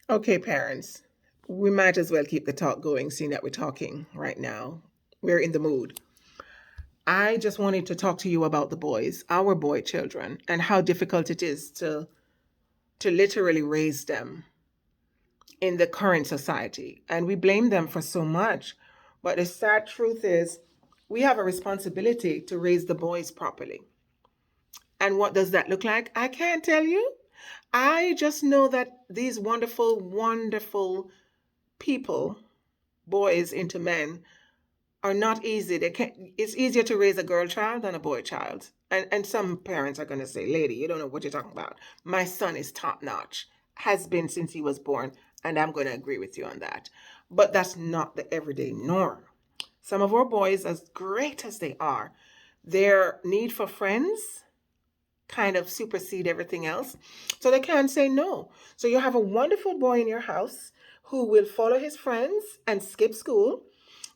Okay, parents, we might as well keep the talk going, seeing that we're talking right now. We're in the mood. I just wanted to talk to you about the boys, our boy children, and how difficult it is to literally raise them in the current society. And we blame them for so much. But the sad truth is, we have a responsibility to raise the boys properly. And what does that look like? I can't tell you. I just know that these wonderful, wonderful people, boys into men, are not easy. They can't. It's easier to raise a girl child than a boy child. And some parents are going to say, "Lady, you don't know what you're talking about. My son is top notch, has been since he was born," and I'm going to agree with you on that. But that's not the everyday norm. Some of our boys, as great as they are, their need for friends kind of supersede everything else. So they can't say no. So you have a wonderful boy in your house who will follow his friends and skip school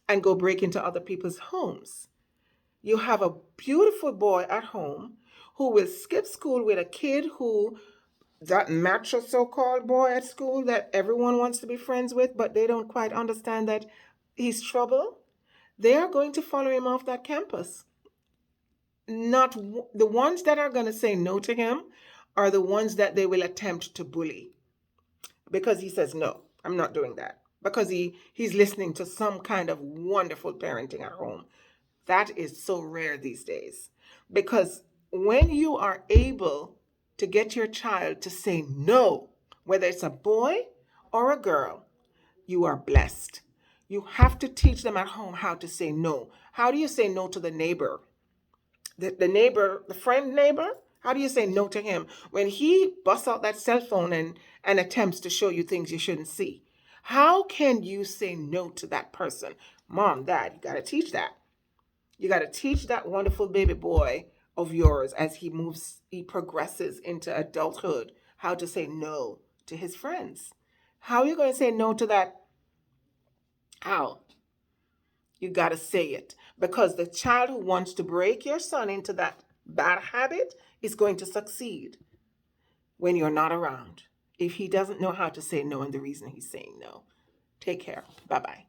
and go break into other people's homes. You have a beautiful boy at home who will skip school with a kid who, that macho so called boy at school that everyone wants to be friends with, but they don't quite understand that he's trouble. They are going to follow him off that campus. Not the ones that are going to say no to him are the ones that they will attempt to bully because he says no, I'm not doing that, because he's listening to some kind of wonderful parenting at home. That is so rare these days, because when you are able to get your child to say no, whether it's a boy or a girl, you are blessed. You have to teach them at home how to say no. How do you say no to the neighbor? The neighbor, the friend neighbor, how do you say no to him when he busts out that cell phone and attempts to show you things you shouldn't see? How can you say no to that person? Mom, dad, you got to teach that. You got to teach that wonderful baby boy of yours as he progresses into adulthood, how to say no to his friends. How are you going to say no to that? How? You got to say it, because the child who wants to break your son into that bad habit is going to succeed when you're not around if he doesn't know how to say no and the reason he's saying no. Take care. Bye bye.